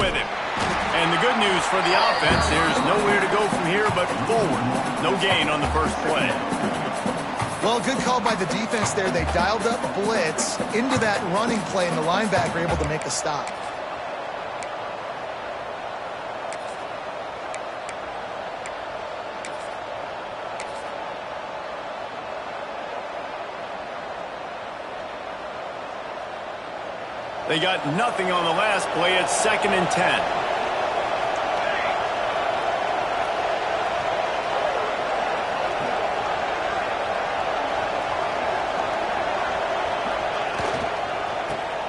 with him. And the good news for the offense, there's nowhere to go from here but forward. No gain on the first play. Well, good call by the defense there. They dialed up blitz into that running play, and the linebacker able to make a stop. They got nothing on the last play. It's 2nd and 10.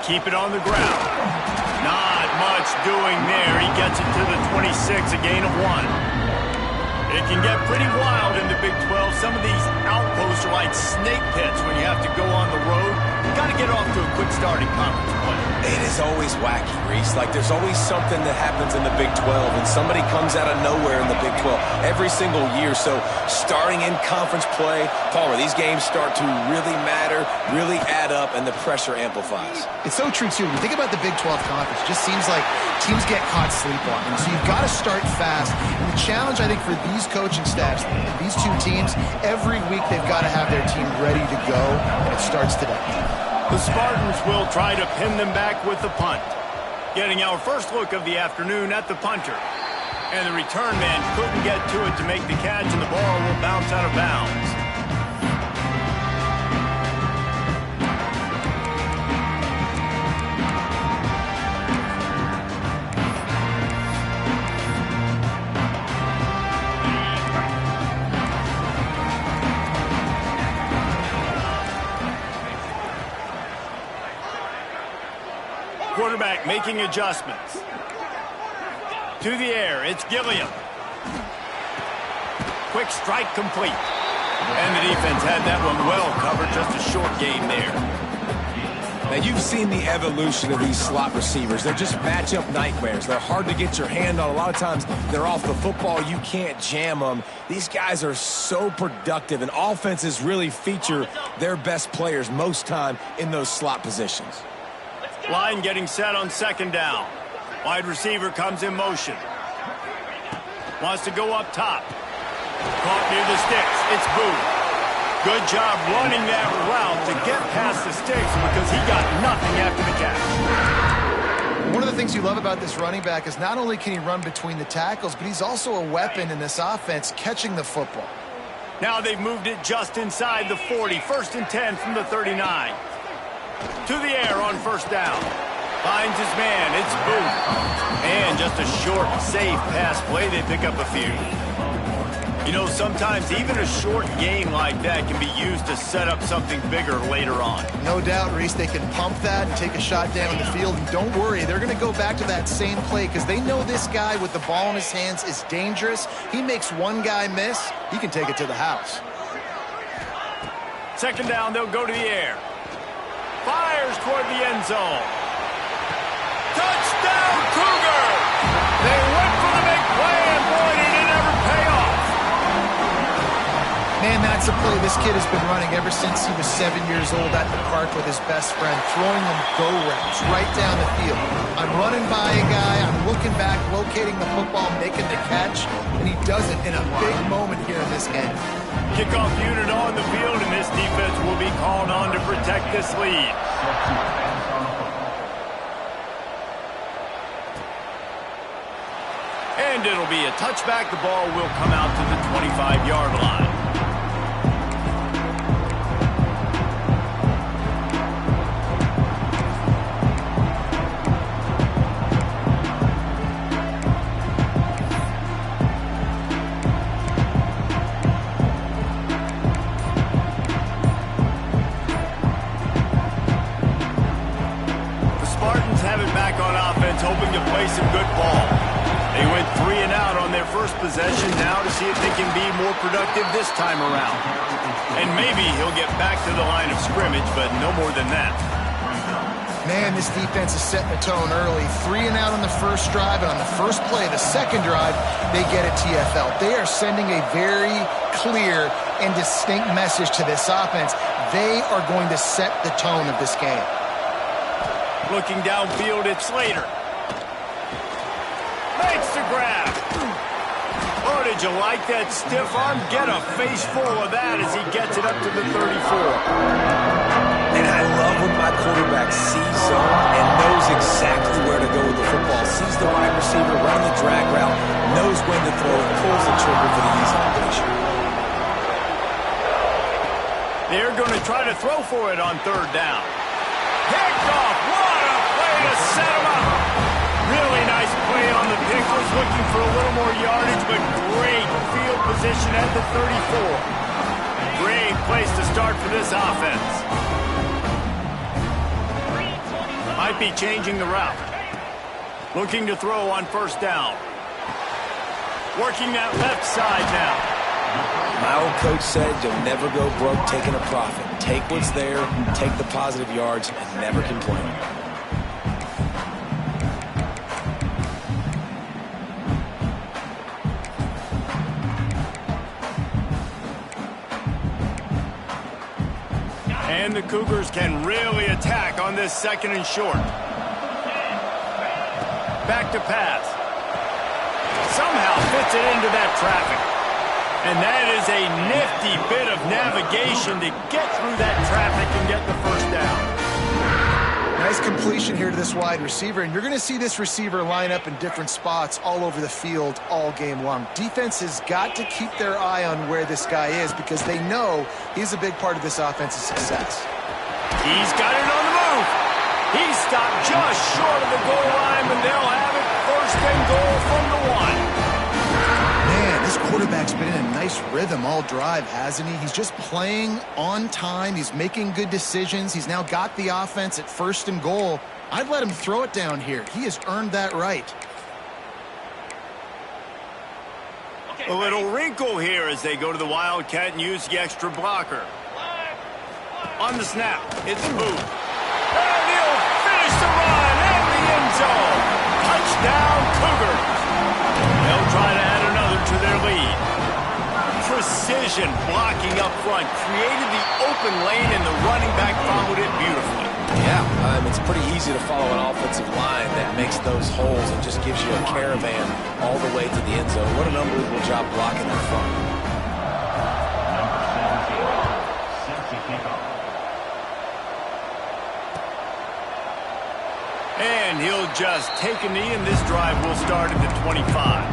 Keep it on the ground. Not much doing there. He gets it to the 26, a gain of 1. It can get pretty wild in the Big 12. Some of these outposts are like snake pits when you have to go on the road. You got to get off to a quick start in conference play. It is always wacky, Reese. Like, there's always something that happens in the Big 12, and somebody comes out of nowhere in the Big 12 every single year. So, starting in conference play, Palmer, these games start to really matter, really add up, and the pressure amplifies. It's so true, too. When you think about the Big 12 conference, it just seems like teams get caught sleepwalking. So, you've got to start fast. And the challenge, I think, for these coaching staffs, these two teams, every week they've got to have their team ready to go, and it starts today. The Spartans will try to pin them back with the punt. Getting our first look of the afternoon at the punter. And the return man couldn't get to it to make the catch, and the ball will bounce out of bounds. Quarterback making adjustments. To the air, it's Gilliam. Quick strike complete. And the defense had that one well covered, just a short game there. Now, you've seen the evolution of these slot receivers. They're just matchup nightmares. They're hard to get your hand on. A lot of times, they're off the football. You can't jam them. These guys are so productive, and offenses really feature their best players most time in those slot positions. Line getting set on 2nd down. Wide receiver comes in motion. Wants to go up top. Caught near the sticks. It's Booth. Good job running that route to get past the sticks because he got nothing after the catch. One of the things you love about this running back is not only can he run between the tackles, but he's also a weapon in this offense catching the football. Now they've moved it just inside the 40. 1st and 10 from the 39. To the air on 1st down. Finds his man. It's Booth. And just a short, safe pass play. They pick up a few. You know, sometimes even a short game like that can be used to set up something bigger later on. No doubt, Reese. They can pump that and take a shot down the field. And don't worry, they're going to go back to that same play because they know this guy with the ball in his hands is dangerous. He makes one guy miss, he can take it to the house. 2nd down, they'll go to the air. Fires toward the end zone. Touchdown, Cougars! They went for the big play, and boy, did it ever pay off. Man, that's a play this kid has been running ever since he was 7 years old at the park with his best friend, throwing them go routes right down the field. I'm running by a guy, I'm looking back, locating the football, making the catch, and he does it in a big moment here in this game. Kickoff unit on the field, and this defense will be called on to protect this lead. And it'll be a touchback. The ball will come out to the 25-yard line. Hoping to play some good ball. They went 3 and out on their first possession, now to see if they can be more productive this time around. And maybe he'll get back to the line of scrimmage, but no more than that. Man, this defense is setting the tone early. 3 and out on the first drive, and on the first play of the second drive, they get a TFL. They are sending a very clear and distinct message to this offense. They are going to set the tone of this game. Looking downfield, it's Slater. Makes the grab. Oh, did you like that stiff arm? Get a face full of that as he gets it up to the 34. And I love when my quarterback sees zone and knows exactly where to go with the football. Sees the wide receiver running the drag route, knows when to throw it, pulls the trigger for the easy completion. They're going to try to throw for it on third down. Picked off. What a play to set him up. Really nice play on the pick. Was looking for a little more yardage, but great field position at the 34. Great place to start for this offense. Might be changing the route. Looking to throw on first down. Working that left side now. My old coach said you'll never go broke taking a profit. Take what's there, take the positive yards, and never complain. And the Cougars can really attack on this second and short. Back to pass. Somehow fits it into that traffic. And that is a nifty bit of navigation to get through that traffic and get the first down. Nice completion here to this wide receiver, and you're going to see this receiver line up in different spots all over the field all game long. Defense has got to keep their eye on where this guy is because they know he's a big part of this offense's success. He's got it on the move. He stopped just short of the goal line, and they'll have it first and goal from the 1. Man, this quarterback's been in a nice rhythm all drive, hasn't he? He's just playing on time. He's making good decisions. He's now got the offense at first and goal. I'd let him throw it down here. He has earned that right. A little wrinkle here as they go to the Wildcat and use the extra blocker. On the snap, it's Booth. And he'll finish the run in the end zone. Touchdown, Cougars. They'll try to add another to their lead. Precision blocking up front created the open lane, and the running back followed it beautifully. Yeah, it's pretty easy to follow an offensive line that makes those holes and just gives you a caravan all the way to the end zone. What an unbelievable job blocking up front. And he'll just take a knee, and this drive will start at the 25.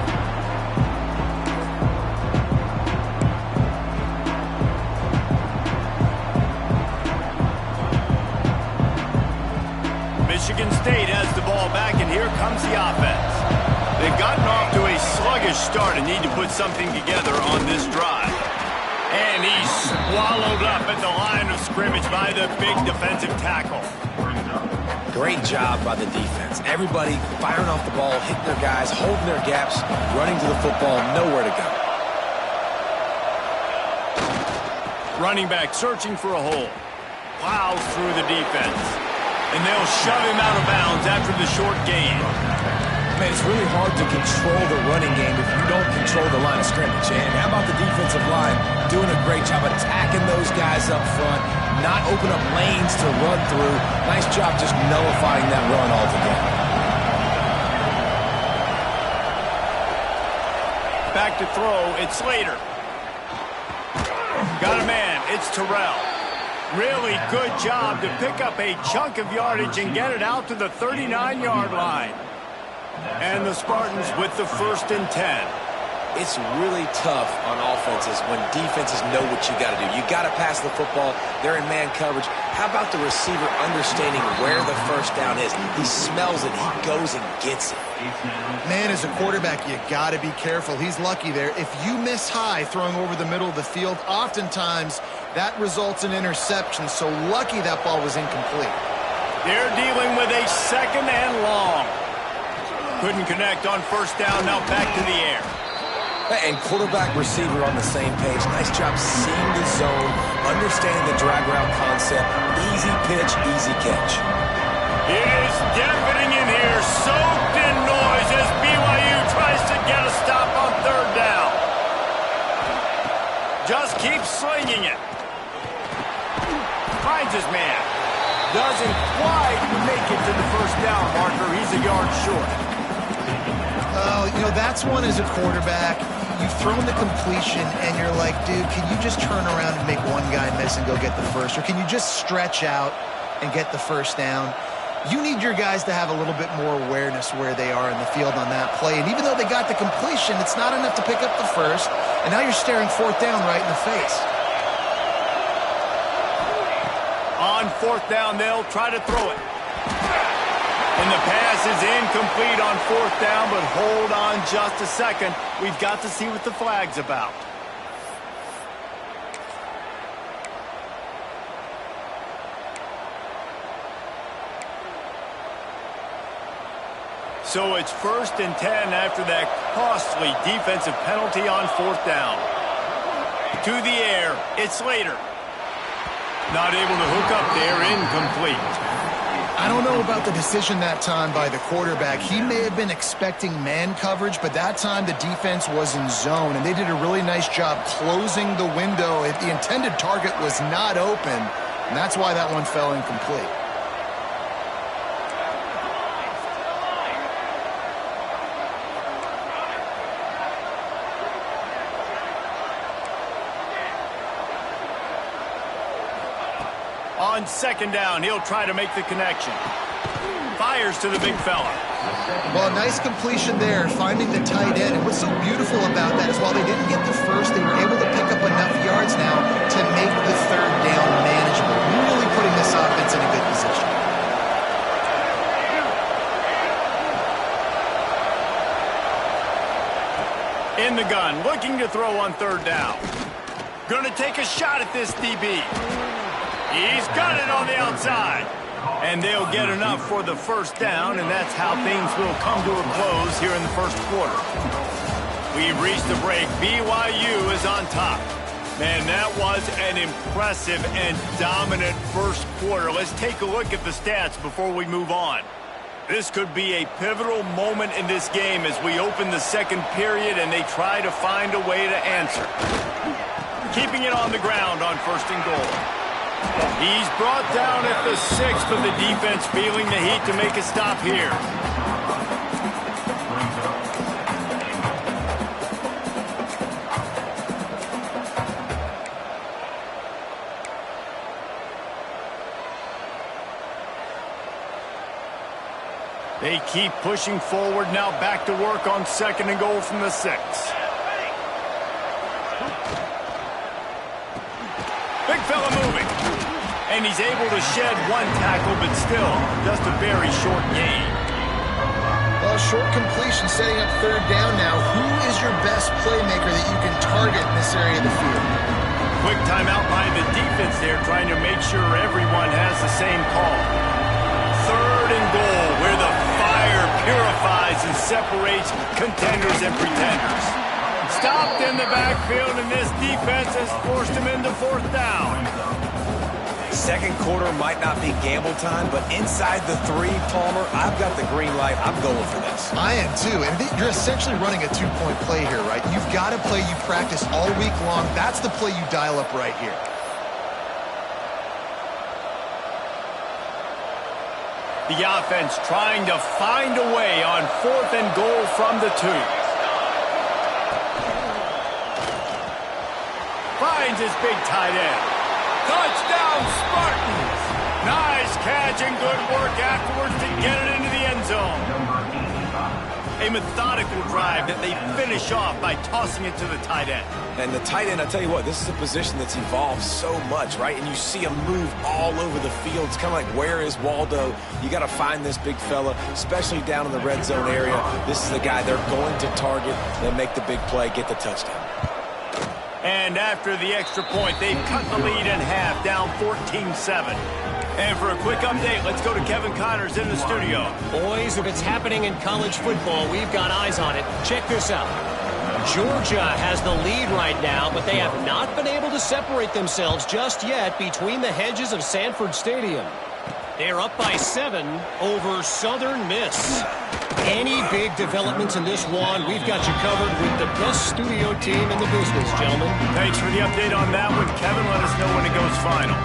Michigan State has the ball back, and here comes the offense. They've gotten off to a sluggish start and need to put something together on this drive. And he's swallowed up at the line of scrimmage by the big defensive tackle. Great job by the defense. Everybody firing off the ball, hitting their guys, holding their gaps, running to the football, nowhere to go. Running back searching for a hole. Plows through the defense. And they'll shove him out of bounds after the short gain. Man, it's really hard to control the running game if you don't control the line of scrimmage. And how about the defensive line doing a great job attacking those guys up front, not open up lanes to run through. Nice job just nullifying that run altogether. Back to throw, it's Slater. Got a man, it's Terrell. Really good job to pick up a chunk of yardage and get it out to the 39-yard line. And the Spartans with the 1st and 10. It's really tough on offenses when defenses know what you got to do. You got to pass the football. They're in man coverage. How about the receiver understanding where the first down is? He smells it. He goes and gets it. Man, as a quarterback, you got to be careful. He's lucky there. If you miss high throwing over the middle of the field, oftentimes that results in interception. So lucky that ball was incomplete. They're dealing with a 2nd and long. Couldn't connect on first down. Now back to the air. And quarterback receiver on the same page. Nice job seeing the zone, understanding the drag route concept. Easy pitch, easy catch. It is deafening in here, soaked in noise as BYU tries to get a stop on third down. Just keeps slinging it. Finds his man. Doesn't quite make it to the first down marker. He's a yard short. Oh, You know, that's one as a quarterback. You've thrown the completion, and you're like, dude, can you just turn around and make one guy miss and go get the first? Or can you just stretch out and get the first down? You need your guys to have a little bit more awareness where they are in the field on that play. And even though they got the completion, it's not enough to pick up the first. And now you're staring fourth down right in the face. On fourth down, they'll try to throw it. And the pass is incomplete on fourth down, but hold on just a second. We've got to see what the flag's about. So it's 1st and 10 after that costly defensive penalty on fourth down. To the air, it's Slater. Not able to hook up there, incomplete. I don't know about the decision that time by the quarterback. He may have been expecting man coverage, but that time the defense was in zone, and they did a really nice job closing the window. The intended target was not open, and that's why that one fell incomplete. On second down, he'll try to make the connection. Fires to the big fella. Well, a nice completion there, finding the tight end. And what's so beautiful about that is while they didn't get the first, they were able to pick up enough yards now to make the third down manageable. Really putting this offense in a good position. In the gun, looking to throw on third down. Gonna take a shot at this DB. He's got it on the outside. And they'll get enough for the first down, and that's how things will come to a close here in the first quarter. We've reached the break. BYU is on top. Man, that was an impressive and dominant first quarter. Let's take a look at the stats before we move on. This could be a pivotal moment in this game as we open the second period and they try to find a way to answer. Keeping it on the ground on 1st and goal. He's brought down at the 6, but the defense feeling the heat to make a stop here. They keep pushing forward, now back to work on 2nd and goal from the 6. Big fella moving. And he's able to shed one tackle, but still just a very short gain. Well, short completion setting up third down now. Who is your best playmaker that you can target in this area of the field? Quick timeout by the defense there, trying to make sure everyone has the same call. 3rd and goal, where the fire purifies and separates contenders and pretenders. Stopped in the backfield, and this defense has forced him into 4th down. Second quarter might not be gamble time, but inside the 3, Palmer, I've got the green light. I'm going for this. I am too. And you're essentially running a 2-point play here, right? You've got a play you practice all week long. That's the play you dial up right here. The offense trying to find a way on 4th and goal from the 2. Finds his big tight end. Touchdown, Spartans! Nice catch and good work afterwards to get it into the end zone. A methodical drive that they finish off by tossing it to the tight end. And the tight end, I tell you what, this is a position that's evolved so much, right? And you see him move all over the field. It's kind of like, where is Waldo? You got to find this big fella, especially down in the red zone area. This is the guy they're going to target. They'll make the big play, get the touchdown. And after the extra point, they've cut the lead in half, down 14-7. And for a quick update, let's go to Kevin Connors in the studio. Boys, if it's happening in college football, we've got eyes on it. Check this out. Georgia has the lead right now, but they have not been able to separate themselves just yet between the hedges of Sanford Stadium. They're up by 7 over Southern Miss. Any big developments in this one, we've got you covered with the best studio team in the business, gentlemen. Thanks for the update on that one, Kevin. Let us know when it goes final.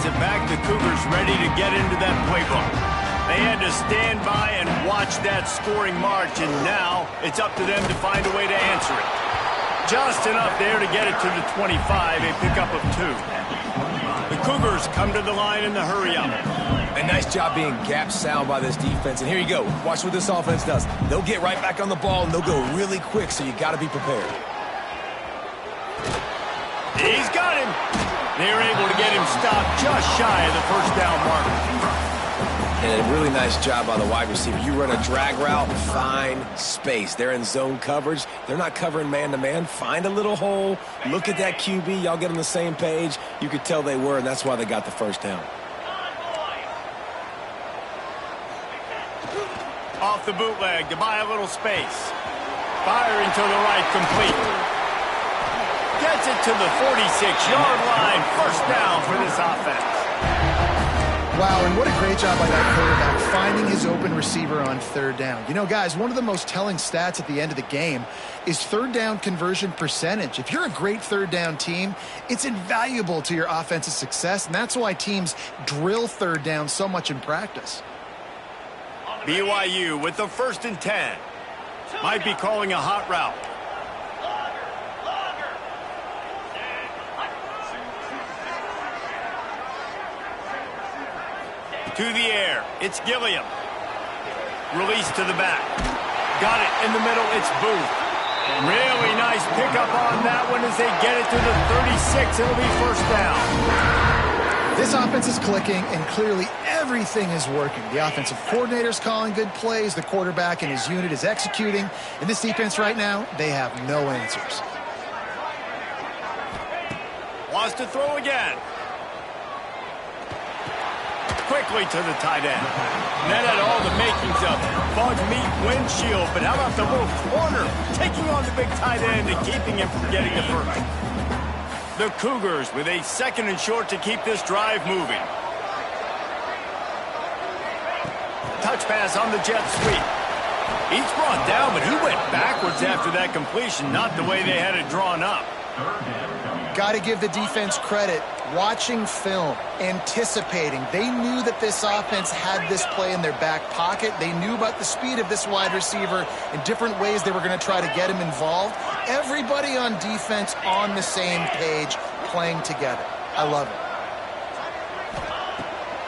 it back, the Cougars ready to get into that playbook. They had to stand by and watch that scoring march, and now it's up to them to find a way to answer it. Just enough there to get it to the 25, a pickup of 2. The Cougars come to the line in the hurry-up. A nice job being gap sound by this defense. And here you go. Watch what this offense does. They'll get right back on the ball, and they'll go really quick, so you got to be prepared. He's got him. They're able to get him stopped just shy of the first down marker. And a really nice job by the wide receiver. You run a drag route, find space. They're in zone coverage. They're not covering man-to-man. Find a little hole. Look at that QB. Y'all get on the same page. You could tell they were, and that's why they got the first down. Off the bootleg to buy a little space. Firing to the right, complete. Gets it to the 46-yard line. First down for this offense. Wow, and what a great job by that quarterback, finding his open receiver on third down. You know, guys, one of the most telling stats at the end of the game is third down conversion percentage. If you're a great third down team, it's invaluable to your offensive success, and that's why teams drill third down so much in practice. BYU with the 1st and 10. Might be calling a hot route. To the air, it's Gilliam. Release to the back. Got it in the middle, it's Booth. Really nice pickup on that one as they get it to the 36. It'll be first down. This offense is clicking, and clearly everything is working. The offensive coordinator's calling good plays. The quarterback and his unit is executing. In this defense right now, they have no answers. Wants to throw again. Quickly to the tight end. That had all the makings of bug meat windshield, but how about the little corner taking on the big tight end and keeping him from getting the first? The Cougars with a 2nd and short to keep this drive moving. Touch pass on the jet sweep. He's brought down, but he went backwards after that completion, not the way they had it drawn up. Got to give the defense credit. Watching film, anticipating. They knew that this offense had this play in their back pocket. They knew about the speed of this wide receiver and different ways they were going to try to get him involved. Everybody on defense on the same page, playing together. I love it.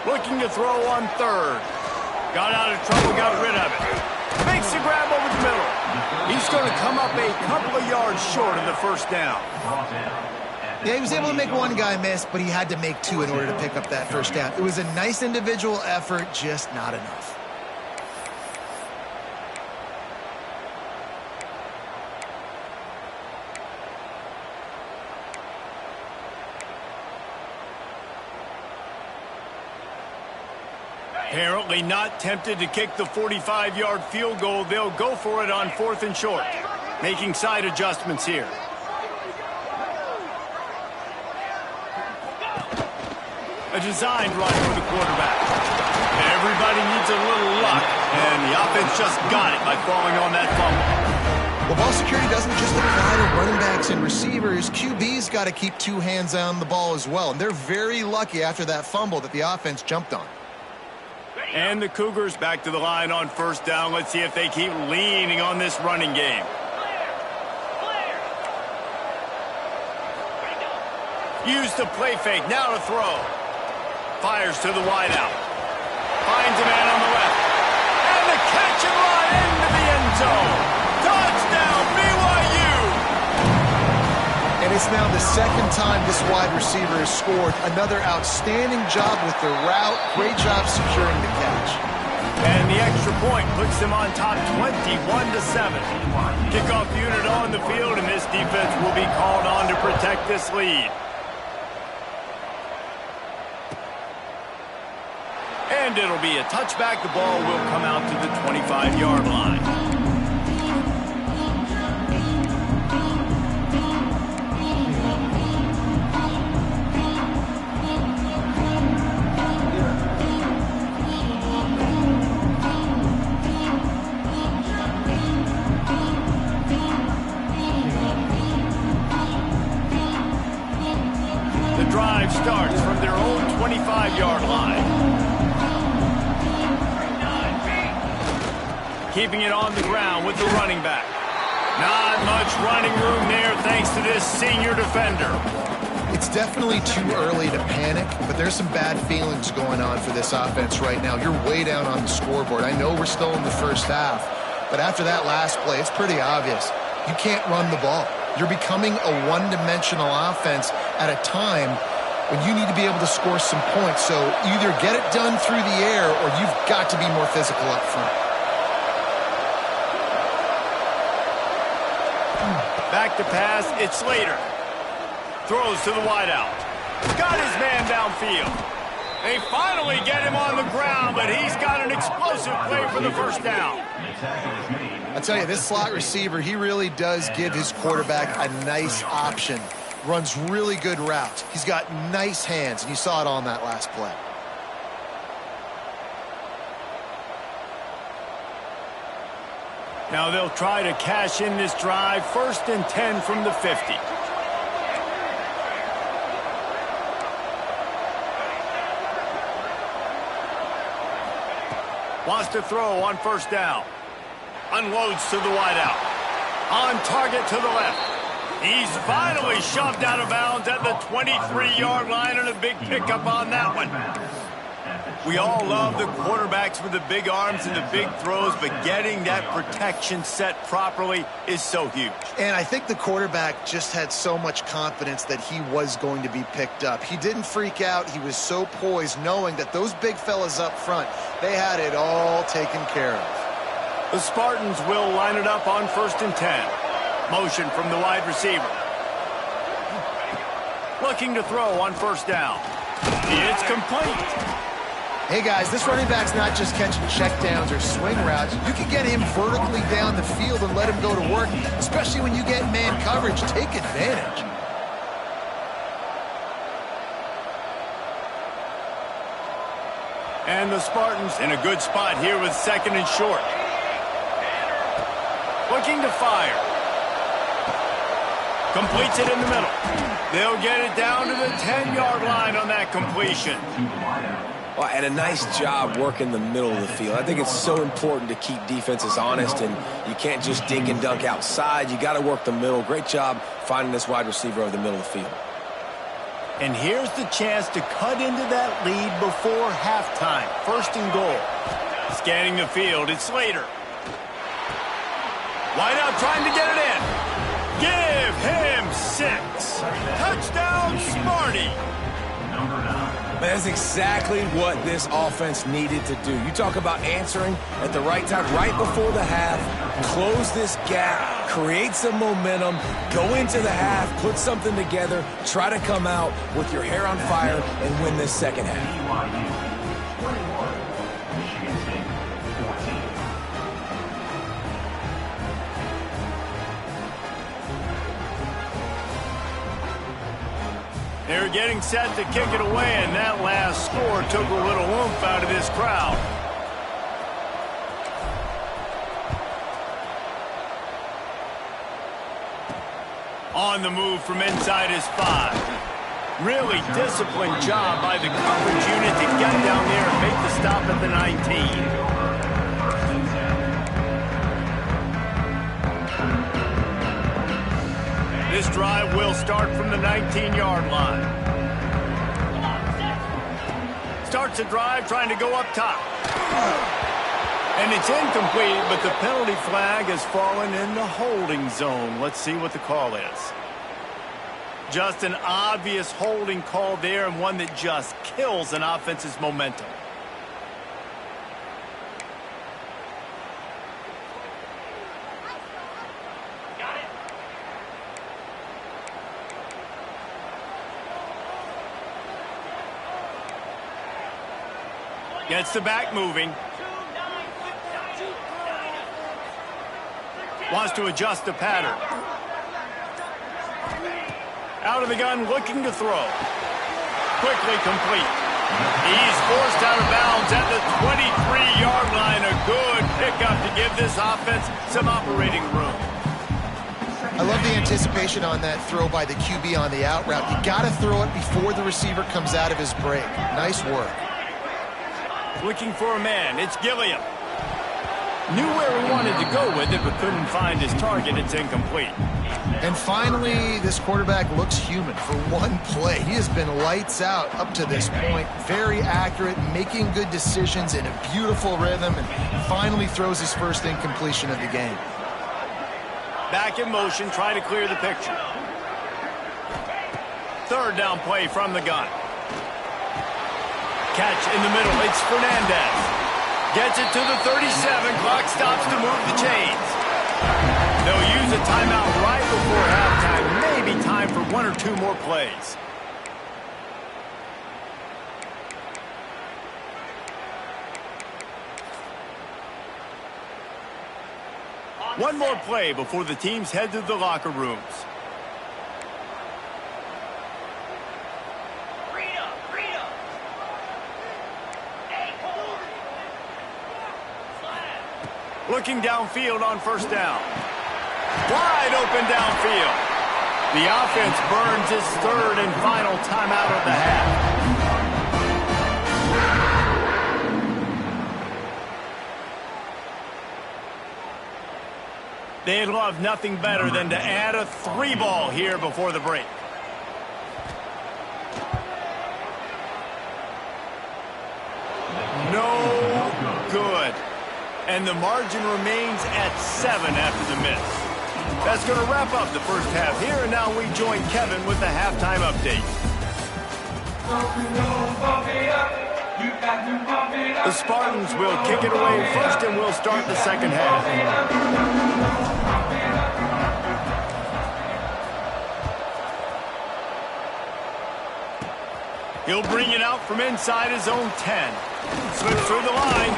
Looking to throw on 3rd. Got out of trouble, got rid of it. Makes the grab over the middle. He's going to come up a couple of yards short of the first down. Yeah, he was able to make one guy miss, but he had to make 2 in order to pick up that first down. It was a nice individual effort, just not enough. Apparently not tempted to kick the 45-yard field goal. They'll go for it on 4th and short. Making side adjustments here. A designed run for the quarterback. Everybody needs a little luck, and the offense just got it by falling on that fumble. Well, ball security doesn't just apply to running backs and receivers. QB's got to keep 2 hands on the ball as well, and they're very lucky after that fumble that the offense jumped on. And the Cougars back to the line on 1st down. Let's see if they keep leaning on this running game. Use the play fake, now to throw. Fires to the wideout. Finds a man on the left. And the catch and run into the end zone. Touchdown, BYU! And it's now the 2nd time this wide receiver has scored. Another outstanding job with the route. Great job securing the catch. And the extra point puts them on top 21-7. Kickoff unit on the field, and this defense will be called on to protect this lead. And it'll be a touchback. The ball will come out to the 25-yard line. drive starts from their own 25-yard line. Keeping it on the ground with the running back. Not much running room there thanks to this senior defender. It's definitely too early to panic, but there's some bad feelings going on for this offense right now. You're way down on the scoreboard. I know we're still in the first half, but after that last play, it's pretty obvious. You can't run the ball. You're becoming a one-dimensional offense at a time when you need to be able to score some points. So either get it done through the air or you've got to be more physical up front. Back to pass, it's Slater. Throws to the wideout. Got his man downfield. They finally get him on the ground, but he's got an explosive play for the first down. I tell you, this slot receiver, he really does give his quarterback a nice option. Runs really good routes. He's got nice hands, and you saw it on that last play. Now they'll try to cash in this drive. 1st and 10 from the 50. Wants to throw on 1st down. Unloads to the wideout. On target to the left. He's finally shoved out of bounds at the 23-yard line, and a big pickup on that one. We all love the quarterbacks with the big arms and the big throws, but getting that protection set properly is so huge. And I think the quarterback just had so much confidence that he was going to be picked up. He didn't freak out. He was so poised, knowing that those big fellas up front, they had it all taken care of. The Spartans will line it up on 1st and 10. Motion from the wide receiver. Looking to throw on 1st down. It's complete. Hey, guys, this running back's not just catching checkdowns or swing routes. You can get him vertically down the field and let him go to work, especially when you get man coverage. Take advantage. And the Spartans in a good spot here with 2nd and short. Looking to fire. Completes it in the middle. They'll get it down to the 10-yard line on that completion. Well, and a nice job working the middle of the field. I think it's so important to keep defenses honest, and you can't just dink and dunk outside. You got to work the middle. Great job finding this wide receiver over the middle of the field. And here's the chance to cut into that lead before halftime. 1st and goal. Scanning the field, it's Slater. Wideout trying to get it in. Give him 6. Touchdown, Sparty. That's exactly what this offense needed to do. You talk about answering at the right time, right before the half, close this gap, create some momentum, go into the half, put something together, try to come out with your hair on fire and win this second half. They're getting set to kick it away, and that last score took a little oomph out of this crowd. On the move from inside his 5. Really disciplined job by the coverage unit to get down there and make the stop at the 19. This drive will start from the 19-yard line. Starts a drive trying to go up top. And it's incomplete, but the penalty flag has fallen in the holding zone. Let's see what the call is. Just an obvious holding call there, and one that just kills an offense's momentum. Gets the back moving. Wants to adjust the pattern. Out of the gun, looking to throw. Quickly complete. He's forced out of bounds at the 23-yard line. A good pickup to give this offense some operating room. I love the anticipation on that throw by the QB on the out route. You got to throw it before the receiver comes out of his break. Nice work. Looking for a man. It's Gilliam. Knew where he wanted to go with it, but couldn't find his target. It's incomplete. And finally, this quarterback looks human for one play. He has been lights out up to this point. Very accurate, making good decisions in a beautiful rhythm, and finally throws his first incompletion of the game. Back in motion, try to clear the picture. Third down play from the gun. Catch in the middle. It's Fernandez. Gets it to the 37. Clock stops to move the chains. They'll use a timeout right before halftime. Maybe time for one or two more plays. One more play before the teams head to the locker rooms. Looking downfield on first down. Wide open downfield. The offense burns its third and final timeout of the half. They'd love nothing better than to add a 3-ball here before the break. No good. And the margin remains at 7 after the miss. That's going to wrap up the first half here, and now we join Kevin with the halftime update. The Spartans will kick it away first, and we'll start the second half. He'll bring it out from inside his own 10. Slips through the line.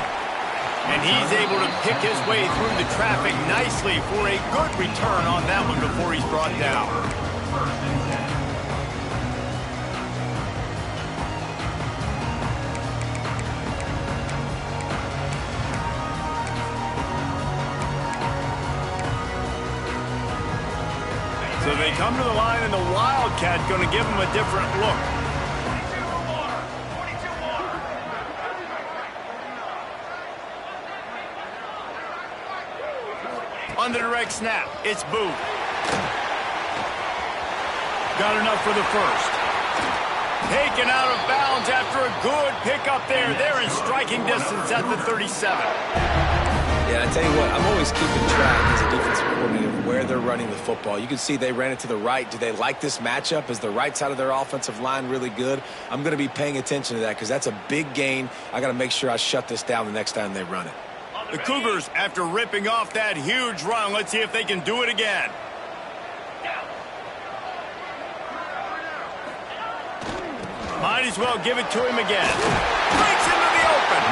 And he's able to pick his way through the traffic nicely for a good return on that one before he's brought down. So they come to the line, and the Wildcat going to give them a different look. On the direct snap, it's Booth. Got enough for the first. Taken out of bounds after a good pickup there. They're in striking distance at the 37. Yeah, I tell you what, I'm always keeping track as a defensive coordinator of where they're running the football. You can see they ran it to the right. Do they like this matchup? Is the right side of their offensive line really good? I'm going to be paying attention to that because that's a big gain. I got to make sure I shut this down the next time they run it. The Cougars, after ripping off that huge run, let's see if they can do it again. Might as well give it to him again. Breaks into the open.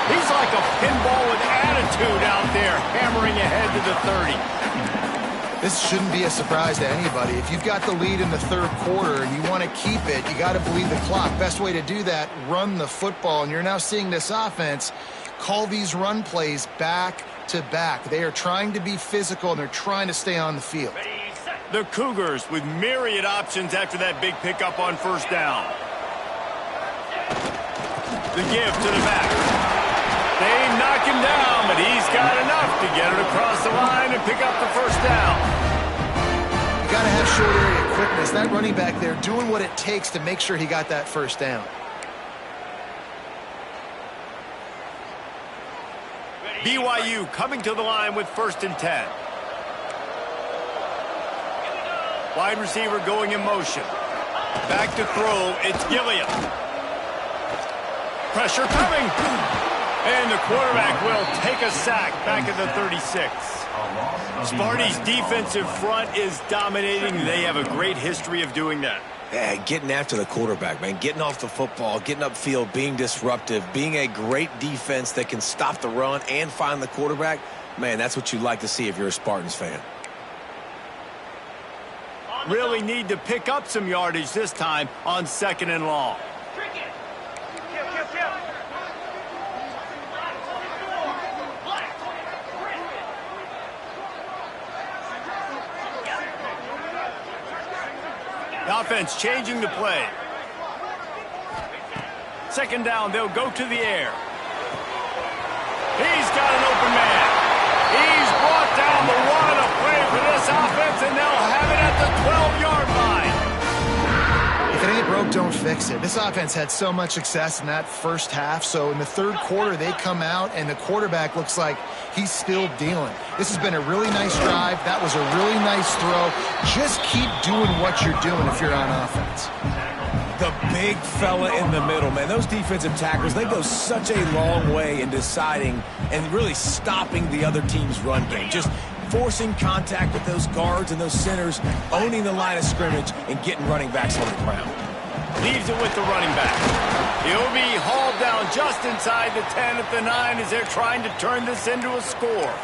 He's like a pinball with attitude out there, hammering ahead to the 30. This shouldn't be a surprise to anybody. If you've got the lead in the third quarter and you want to keep it, you got to bleed the clock. Best way to do that, run the football. And you're now seeing this offense call these run plays back to back. They are trying to be physical, and they're trying to stay on the field. The Cougars with myriad options after that big pickup on first down. The give to the back. They knock him down, but he's got enough to get it across the line and pick up the first down. You got to have short area quickness. That running back there doing what it takes to make sure he got that first down. BYU coming to the line with 1st and 10. Wide receiver going in motion. Back to throw. It's Gilliam. Pressure coming. And the quarterback will take a sack back at the 36. Sparty's defensive front is dominating. They have a great history of doing that. Yeah, getting after the quarterback, man. Getting off the football, getting upfield, being disruptive, being a great defense that can stop the run and find the quarterback. Man, that's what you like to see if you're a Spartans fan. Really need to pick up some yardage this time on 2nd and long. The offense changing the play. Second down, they'll go to the air. He's got an open man. He's brought down the one, a play for this offense, and they'll have it at the 12-yard line. If it ain't broke, don't fix it. This offense had so much success in that first half, so in the third quarter, they come out, and the quarterback looks like he's still dealing. This has been a really nice drive. That was a really nice throw. Just keep doing what you're doing if you're on offense. The big fella in the middle, man. Those defensive tackles, they go such a long way in deciding and really stopping the other team's run game. Just forcing contact with those guards and those centers, owning the line of scrimmage, and getting running backs on the ground. Leaves it with the running back. He'll be hauled down just inside the 10 at the 9 as they're trying to turn this into a score.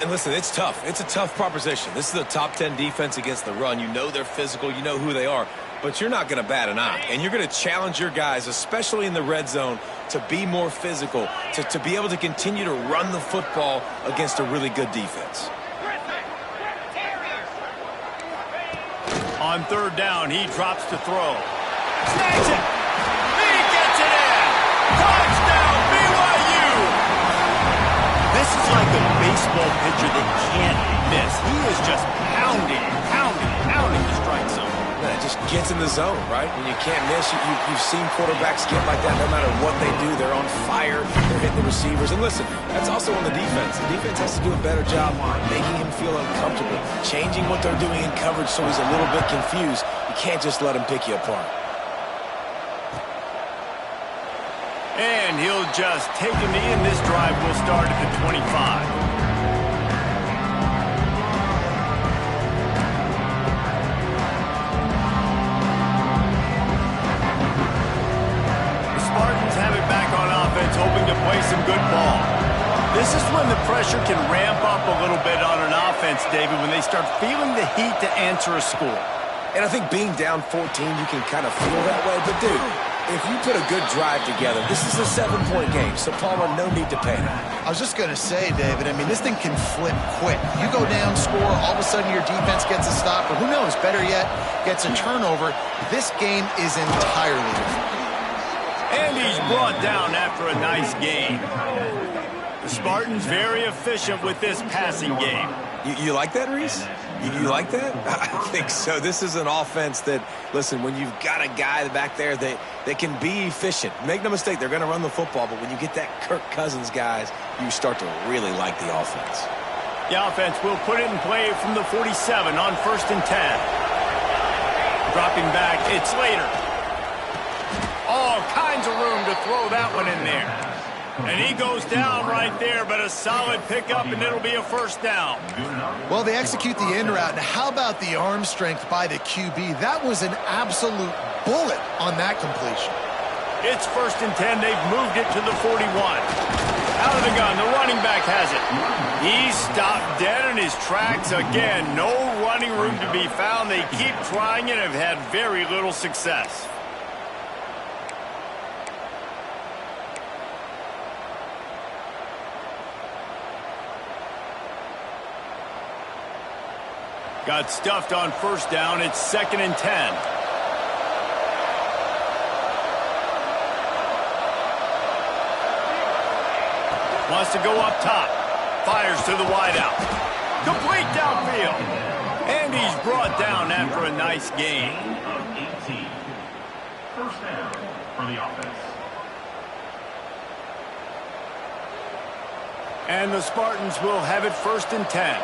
And listen, it's tough. It's a tough proposition. This is a top 10 defense against the run. You know they're physical. You know who they are. But you're not going to bat an eye. And you're going to challenge your guys, especially in the red zone, to be more physical, to be able to continue to run the football against a really good defense. On third down, he drops to throw. Snags it. He gets it in. Touchdown, BYU. This is like a baseball pitcher that can't miss. He is just pounding the strike zone. Yeah, it just gets in the zone, right? When you can't miss, you've seen quarterbacks get like that no matter what they do. They're on fire. They're hitting the receivers. And listen, that's also on the defense. The defense has to do a better job making him feel uncomfortable, changing what they're doing in coverage so he's a little bit confused. You can't just let him pick you apart. And he'll just take a knee, and this drive will start at the 25. Hoping to play some good ball. This is when the pressure can ramp up a little bit on an offense, David, when they start feeling the heat to answer a score. And I think being down 14, you can kind of feel that way. But, dude, if you put a good drive together, this is a 7-point game. So, Palmer, no need to panic. I was just going to say, David, I mean, this thing can flip quick. You go down, score, all of a sudden your defense gets a stop, or who knows, better yet, gets a turnover. This game is entirely different. And he's brought down after a nice game. The Spartans very efficient with this passing game. You like that, Reese? You like that? I think so. This is an offense that, listen, when you've got a guy back there that can be efficient, make no mistake, they're going to run the football, but when you get that Kirk Cousins guys, you start to really like the offense. The offense will put it in play from the 47 on 1st and 10. Dropping back, it's Slater. All kinds of room to throw that one in there. And he goes down right there, but a solid pickup, and it'll be a first down. Well, they execute the end route. Now, how about the arm strength by the QB? That was an absolute bullet on that completion. It's 1st and 10. They've moved it to the 41. Out of the gun, the running back has it. He's stopped dead in his tracks. Again, no running room to be found. They keep trying and have had very little success. Got stuffed on 1st down. It's 2nd and 10. Wants to go up top. Fires to the wideout. Complete downfield. And he's brought down after a nice gain. 18. First down for the offense. And the Spartans will have it 1st and 10.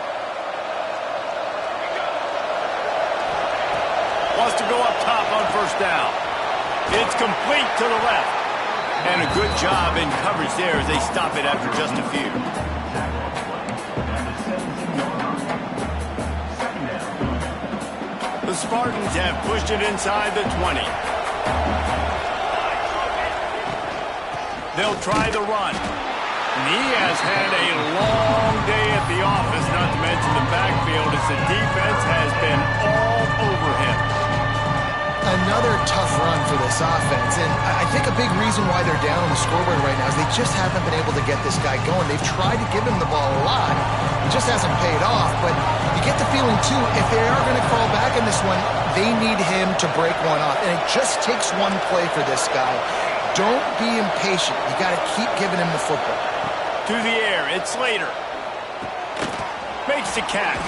Wants to go up top on 1st down. It's complete to the left. And a good job in coverage there as they stop it after just a few. The Spartans have pushed it inside the 20. They'll try the run. And he has had a long day at the office, not to mention the backfield, as the defense has been all over him. Another tough run for this offense, and I think a big reason why they're down on the scoreboard right now is they just haven't been able to get this guy going. They've tried to give him the ball a lot. It just hasn't paid off, but you get the feeling, too, if they are going to crawl back in this one, they need him to break one off, and it just takes one play for this guy. Don't be impatient. You got to keep giving him the football. To the air, it's Slater. Makes the catch.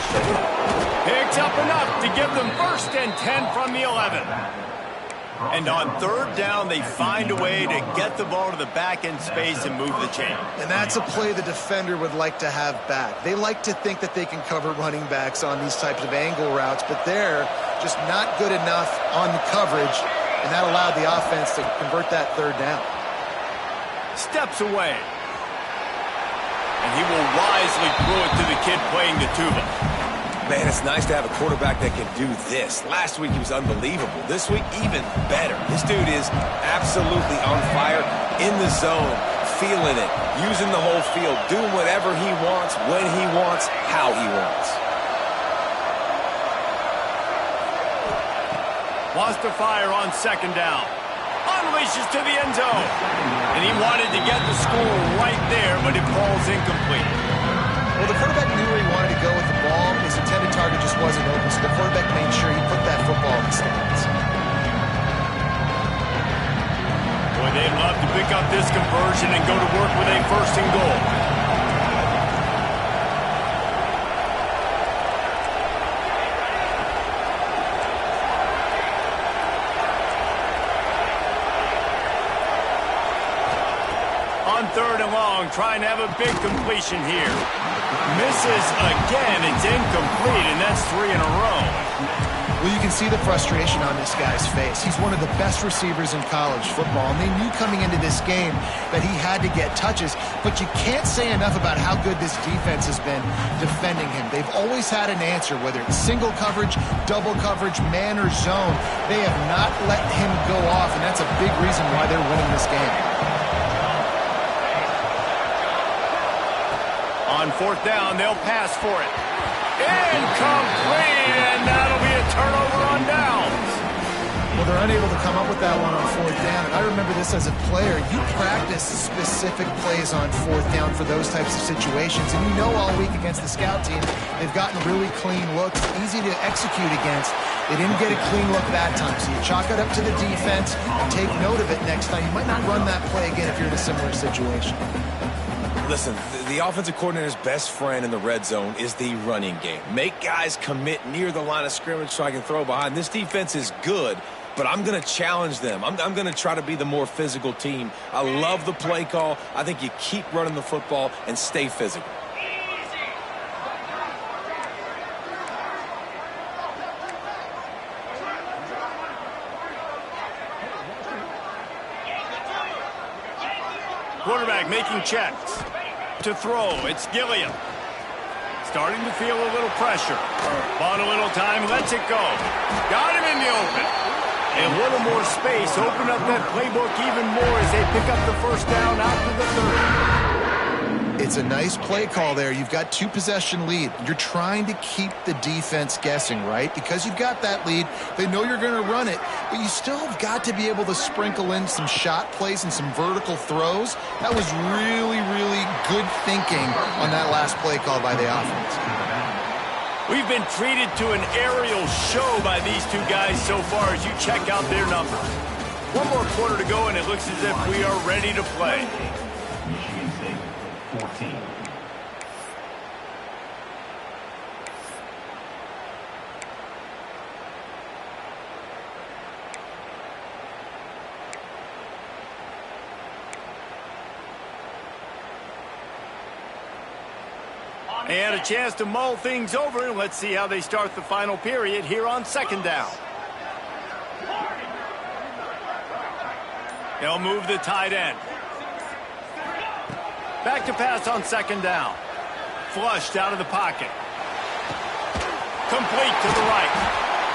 Picks up enough to give them 1st and 10 from the 11. And on 3rd down, they find a way to get the ball to the back end space and move the chain. And that's a play the defender would like to have back. They like to think that they can cover running backs on these types of angle routes, but they're just not good enough on the coverage, and that allowed the offense to convert that 3rd down. Steps away. And he will wisely throw it to the kid playing the tuba. Man, it's nice to have a quarterback that can do this. Last week he was unbelievable. This week, even better. This dude is absolutely on fire, in the zone, feeling it, using the whole field, doing whatever he wants, when he wants, how he wants. Wants to fire on 2nd down. Unleashes to the end zone. And he wanted to get the score right there, but it falls incomplete. Well, the quarterback knew where he wanted to go with the ball. His intended target just wasn't open, so the quarterback made sure he put that football in the stands. Boy, they'd love to pick up this conversion and go to work with a 1st and goal. On 3rd and long, trying to have a big completion here. Misses again. It's incomplete, and that's 3 in a row. Well, you can see the frustration on this guy's face. He's one of the best receivers in college football, and they knew coming into this game that he had to get touches, but you can't say enough about how good this defense has been defending him. They've always had an answer, whether it's single coverage, double coverage, man or zone. They have not let him go off, and that's a big reason why they're winning this game. On 4th down, they'll pass for it. Incomplete, and that'll be a turnover on downs. Well, they're unable to come up with that one on 4th down. And I remember this as a player. You practice specific plays on 4th down for those types of situations. And you know all week against the scout team, they've gotten really clean looks, easy to execute against. They didn't get a clean look that time. So you chalk it up to the defense and take note of it next time. You might not run that play again if you're in a similar situation. Listen, the offensive coordinator's best friend in the red zone is the running game. Make guys commit near the line of scrimmage so I can throw behind. This defense is good, but I'm going to challenge them. I'm going to try to be the more physical team. I love the play call. I think you keep running the football and stay physical. Quarterback making checks. To throw, it's Gilliam. Starting to feel a little pressure. Bought a little time, lets it go. Got him in the open. And a little more space. Open up that playbook even more as they pick up the 1st down after the 3rd. It's a nice play call there. You've got 2-possession lead. You're trying to keep the defense guessing, right? Because you've got that lead, they know you're going to run it, but you still have got to be able to sprinkle in some shot plays and some vertical throws. That was really, really good thinking on that last play call by the offense. We've been treated to an aerial show by these two guys so far as you check out their numbers. One more quarter to go, and it looks as if we are ready to play. 14. They had a chance to mull things over, and let's see how they start the final period here on 2nd down. They'll move the tight end. Back to pass on 2nd down. Flushed out of the pocket. Complete to the right.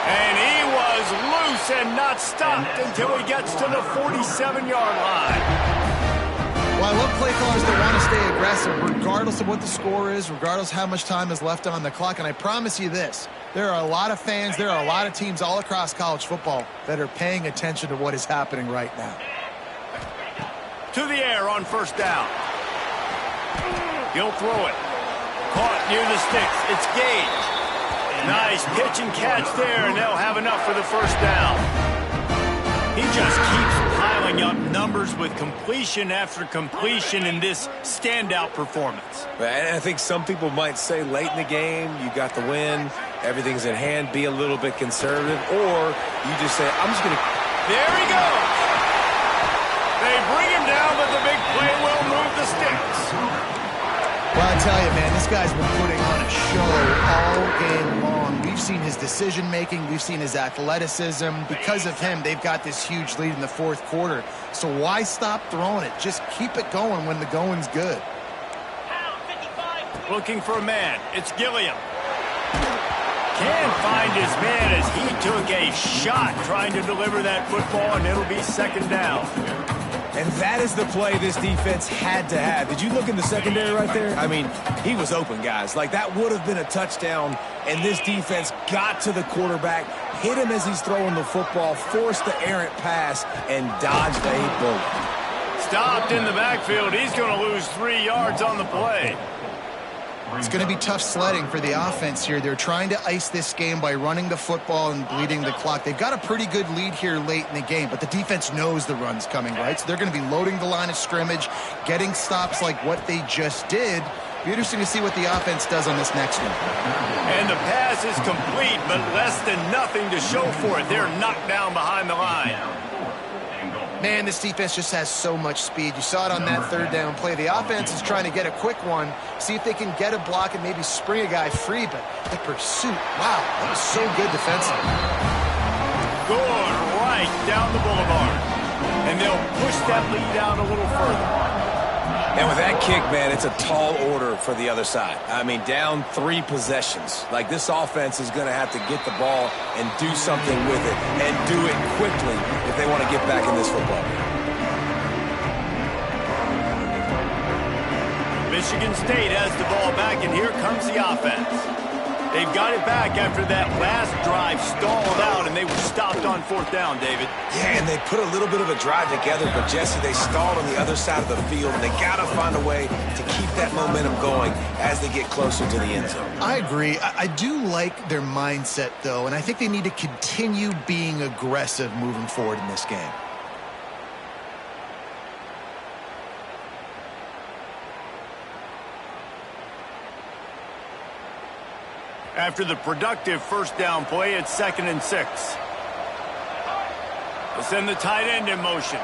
And he was loose and not stopped until he gets to the 47-yard line. Well, Well, I love play callers that want to stay aggressive regardless of what the score is, regardless how much time is left on the clock. And I promise you this, there are a lot of fans, there are a lot of teams all across college football that are paying attention to what is happening right now. To the air on first down. He'll throw it. Caught near the sticks. It's Gage. Nice pitch and catch there, and they'll have enough for the first down. He just keeps piling up numbers with completion after completion in this standout performance. And I think some people might say late in the game, you got the win, everything's in hand, be a little bit conservative, or you just say, I'm just going to... There he goes. They bring him down, but the big play will move the sticks. Well, I tell you, man, this guy's been putting on a show all game long. We've seen his decision-making. We've seen his athleticism. Because of him, they've got this huge lead in the fourth quarter. So why stop throwing it? Just keep it going when the going's good. Looking for a man. It's Gilliam. Can't find his man as he took a shot trying to deliver that football, and it'll be second down. And that is the play this defense had to have. Did you look in the secondary right there? I mean, he was open, guys. Like, that would have been a touchdown, and this defense got to the quarterback, hit him as he's throwing the football, forced the errant pass, and dodged a bullet. Stopped in the backfield. He's going to lose 3 yards on the play. It's going to be tough sledding for the offense here. They're trying to ice this game by running the football and bleeding the clock. They've got a pretty good lead here late in the game, but the defense knows the run's coming, right? So they're going to be loading the line of scrimmage, getting stops like what they just did. Be interesting to see what the offense does on this next one. And the pass is complete, but less than nothing to show for it. They're knocked down behind the line. Man, this defense just has so much speed. You saw it on that third down play. The offense is trying to get a quick one, see if they can get a block and maybe spring a guy free, but the pursuit, wow, that was so good defensively. Going right down the boulevard. And they'll push that lead out a little further. And with that kick, man, it's a tall order for the other side. I mean, down 3 possessions. Like, this offense is going to have to get the ball and do something with it, and do it quickly if they want to get back in this football game. Michigan State has the ball back, and here comes the offense. They've got it back after that last drive stalled out, and they were stopped on fourth down, David. Yeah, and they put a little bit of a drive together, but, Jesse, they stalled on the other side of the field, and they got to find a way to keep that momentum going as they get closer to the end zone. I agree. I do like their mindset, though, and I think they need to continue being aggressive moving forward in this game. After the productive first down play, it's 2nd and 6. They'll send the tight end in motion.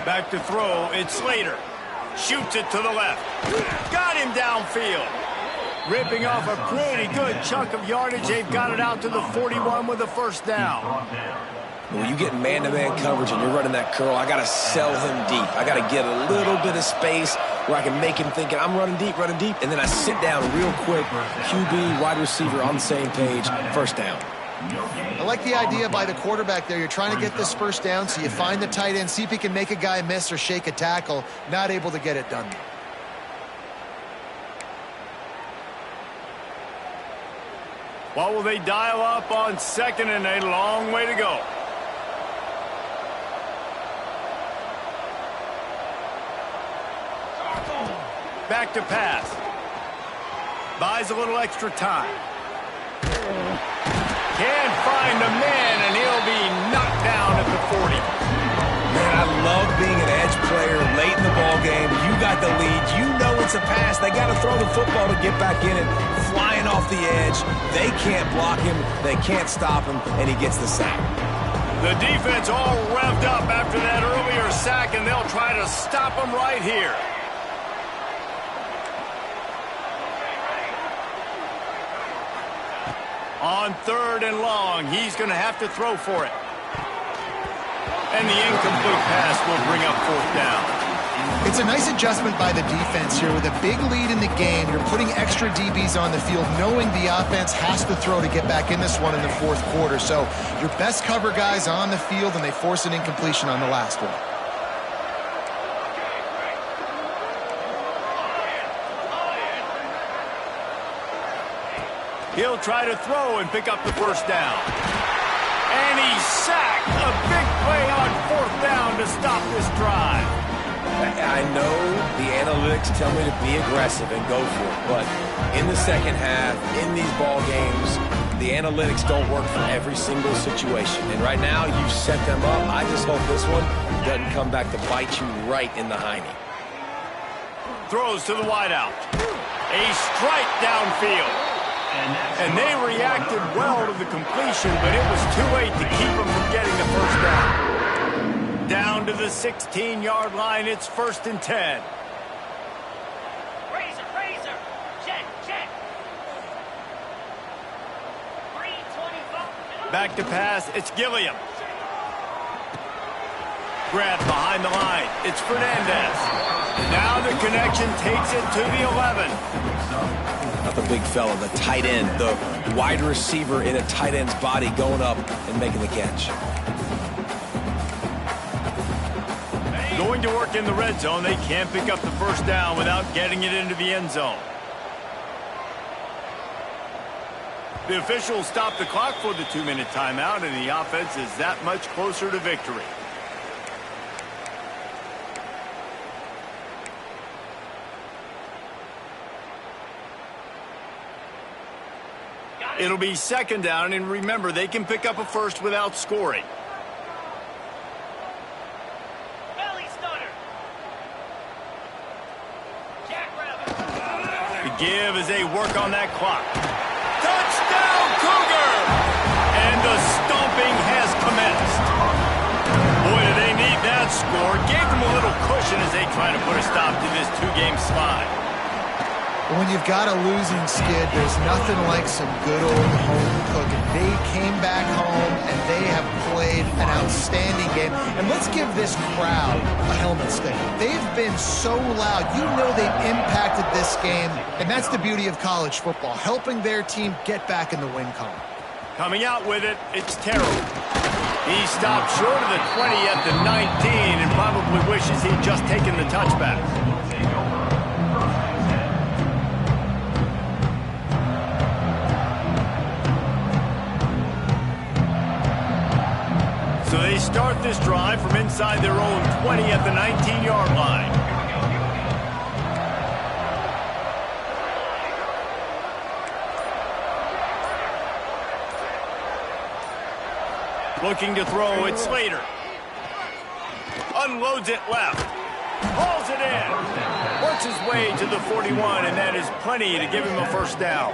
Back to throw, it's Slater. Shoots it to the left. Got him downfield. Ripping off a pretty good chunk of yardage. They've got it out to the 41 with a first down. When you get man-to-man coverage and you're running that curl, I got to sell him deep. I got to get a little bit of space where I can make him thinking, I'm running deep, and then I sit down real quick. QB, wide receiver on the same page, first down. I like the idea by the quarterback there. You're trying to get this first down, so you find the tight end, see if he can make a guy miss or shake a tackle. Not able to get it done. What will they dial up on 2nd and a long way to go? Back to pass. Buys a little extra time. Can't find a man, and he'll be knocked down at the 40. Man, I love being an edge player late in the ball game. You got the lead. You know it's a pass. They got to throw the football to get back in it. Flying off the edge. They can't block him. They can't stop him, and he gets the sack. The defense all revved up after that earlier sack, and they'll try to stop him right here. On 3rd and long, he's going to have to throw for it. And the incomplete pass will bring up 4th down. It's a nice adjustment by the defense here. With a big lead in the game, you're putting extra DBs on the field, knowing the offense has to throw to get back in this one in the fourth quarter. So your best cover guys on the field, and they force an incompletion on the last one. He'll try to throw and pick up the first down. And he's sacked. A big play on fourth down to stop this drive. I know the analytics tell me to be aggressive and go for it, but in the second half, in these ball games, the analytics don't work for every single situation. And right now, you've set them up. I just hope this one doesn't come back to bite you right in the hiney. Throws to the wideout. A strike downfield. And they reacted well to the completion, but it was too late to keep them from getting the first down. Down to the 16-yard line, it's 1st and 10. Razor, check. 325. Back to pass, it's Gilliam. Grab behind the line, it's Fernandez. Now the connection takes it to the 11. Not the big fella, the tight end, the wide receiver in a tight end's body going up and making the catch. Going to work in the red zone. They can't pick up the first down without getting it into the end zone. The officials stop the clock for the 2-minute timeout, and the offense is that much closer to victory. It'll be 2nd down, and remember, they can pick up a first without scoring. Belly stunner. Jackrabbit. The give as they work on that clock. Touchdown, Cougar! And the stomping has commenced. Boy, do they need that score. Gave them a little cushion as they try to put a stop to this 2-game slide. When you've got a losing skid, there's nothing like some good old home cooking. They came back home, and they have played an outstanding game. And let's give this crowd a helmet stick. They've been so loud. You know they've impacted this game, and that's the beauty of college football, helping their team get back in the win column. Coming out with it, it's Terrell. He stopped short of the 20 at the 19 and probably wishes he'd just taken the touchback. So they start this drive from inside their own 20 at the 19-yard line. Looking to throw, it's Slater. Unloads it left. Hauls it in. Works his way to the 41, and that is plenty to give him a first down.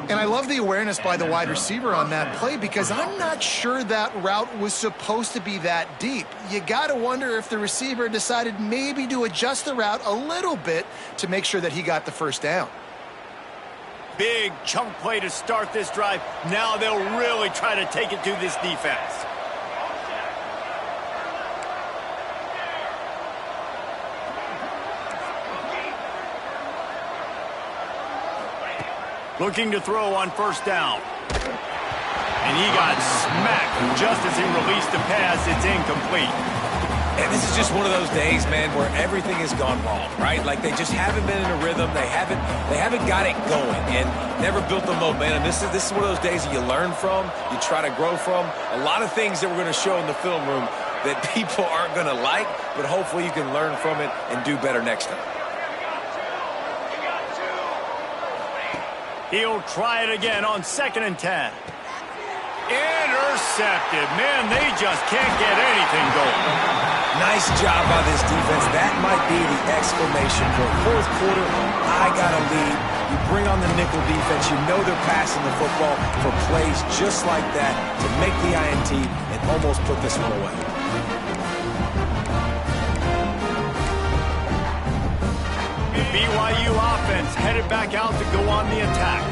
And I love the awareness by the wide receiver on that play because I'm not sure that route was supposed to be that deep. You got to wonder if the receiver decided maybe to adjust the route a little bit to make sure that he got the first down. Big chunk play to start this drive. Now they'll really try to take it to this defense. Looking to throw on first down. And he got smacked just as he released the pass. It's incomplete. And this is just one of those days, man, where everything has gone wrong, right? Like they just haven't been in a rhythm. They haven't got it going and never built the momentum. This is one of those days that you learn from, you try to grow from. A lot of things that we're going to show in the film room that people aren't going to like, but hopefully you can learn from it and do better next time. He'll try it again on 2nd and 10. Intercepted. Man, they just can't get anything going. Nice job by this defense. That might be the exclamation point. Fourth quarter, I got a lead. You bring on the nickel defense. You know they're passing the football for plays just like that to make the INT and almost put this one away. The BYU offense headed back out to go on the attack.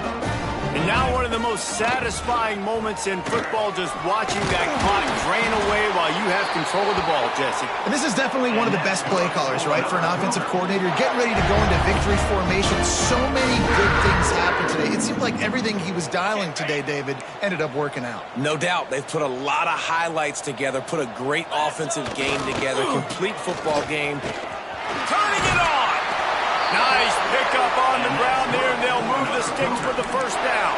And now one of the most satisfying moments in football, just watching that clock drain away while you have control of the ball, Jesse. And this is definitely one of the best play callers, right, for an offensive coordinator. Getting ready to go into victory formation. So many good things happened today. It seemed like everything he was dialing today, David, ended up working out. No doubt. They've put a lot of highlights together, put a great offensive game together, complete football game. Turning it on! Nice pickup on the ground there, and they'll move the sticks for the first down.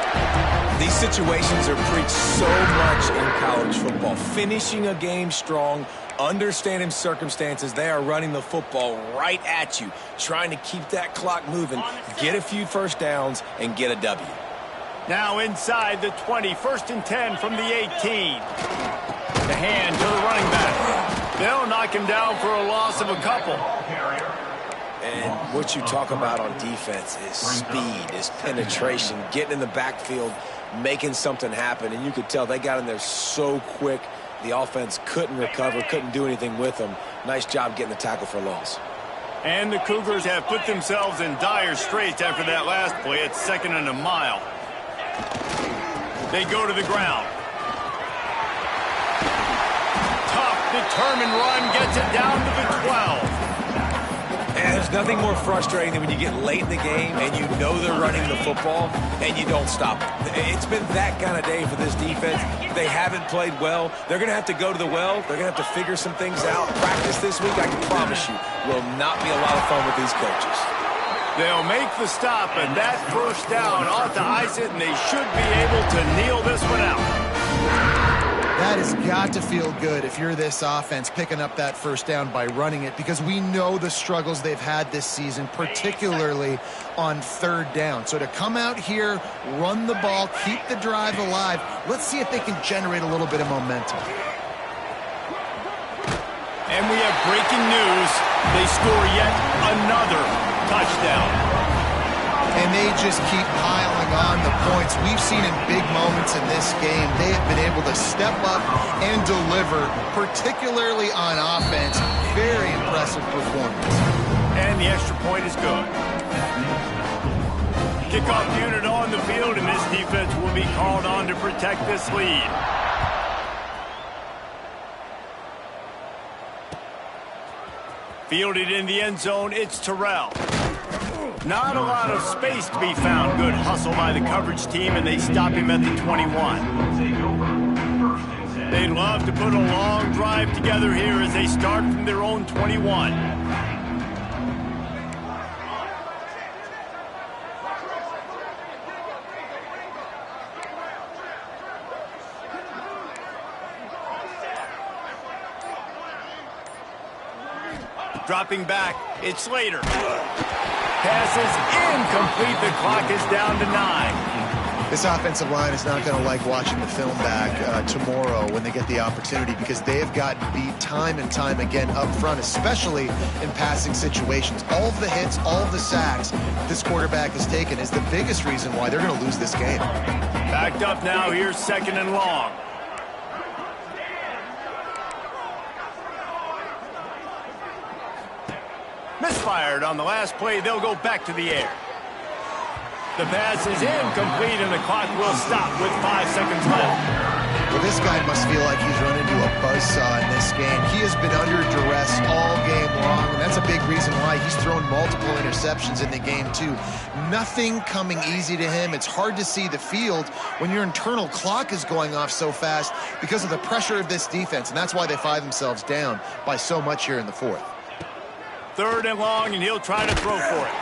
These situations are preached so much in college football. Finishing a game strong, understanding circumstances. They are running the football right at you, trying to keep that clock moving, get a few first downs, and get a W. Now inside the 20, 1st and 10 from the 18. The hand to the running back. They'll knock him down for a loss of a couple. And what you talk about on defense is speed, is penetration, getting in the backfield, making something happen. And you could tell they got in there so quick, the offense couldn't recover, couldn't do anything with them. Nice job getting the tackle for loss. And the Cougars have put themselves in dire straits after that last play. It's 2nd and a mile. They go to the ground. Tough, determined run gets it down to the 12. And there's nothing more frustrating than when you get late in the game and you know they're running the football and you don't stop it. It's been that kind of day for this defense. They haven't played well. They're going to have to go to the well. They're going to have to figure some things out. Practice this week, I can promise you, will not be a lot of fun with these coaches. They'll make the stop, and that first down ought to ice it, and they should be able to kneel this one out. That has got to feel good if you're this offense picking up that first down by running it, because we know the struggles they've had this season, particularly on 3rd down. So to come out here, run the ball, keep the drive alive, let's see if they can generate a little bit of momentum. And we have breaking news. They score yet another touchdown. And they just keep piling on the points. We've seen in big moments in this game, they have been able to step up and deliver, particularly on offense. Very impressive performance. And the extra point is good. Kickoff unit on the field, and this defense will be called on to protect this lead. Fielded in the end zone, it's Terrell. Not a lot of space to be found. Good hustle by the coverage team, and they stop him at the 21. They'd love to put a long drive together here as they start from their own 21. Dropping back, it's Slater. Pass is incomplete. The clock is down to 9. This offensive line is not going to like watching the film back tomorrow when they get the opportunity, because they have gotten beat time and time again up front, especially in passing situations. All of the hits, all of the sacks this quarterback has taken is the biggest reason why they're going to lose this game. Backed up now, here's 2nd and long. Misfired on the last play. They'll go back to the air. The pass is incomplete, and the clock will stop with 5 seconds left. Well, this guy must feel like he's run into a buzzsaw in this game. He has been under duress all game long, and that's a big reason why he's thrown multiple interceptions in the game, too. Nothing coming easy to him. It's hard to see the field when your internal clock is going off so fast because of the pressure of this defense, and that's why they find themselves down by so much here in the 4th. 3rd and long, and he'll try to throw for it.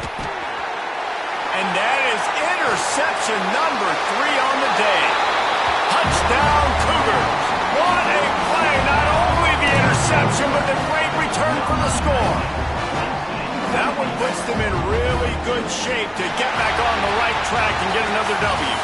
And that is interception number 3 on the day. Touchdown, Cougars. What a play. Not only the interception, but the great return for the score. That one puts them in really good shape to get back on the right track and get another W.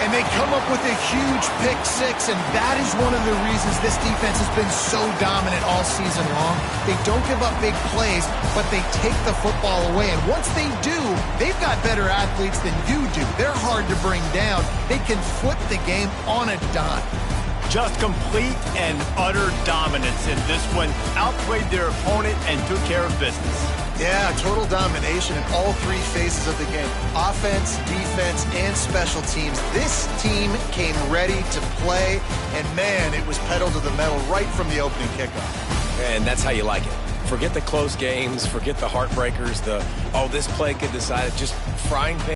And they come up with a huge pick 6, and that is one of the reasons this defense has been so dominant all season long. They don't give up big plays, but they take the football away. And once they do, they've got better athletes than you do. They're hard to bring down. They can flip the game on a dime. Just complete and utter dominance in this one. Outplayed their opponent and took care of business. Yeah, total domination in all 3 phases of the game. Offense, defense, and special teams. This team came ready to play, and man, it was pedal to the metal right from the opening kickoff. And that's how you like it. Forget the close games, forget the heartbreakers, oh, this play could decide it. Just frying pan.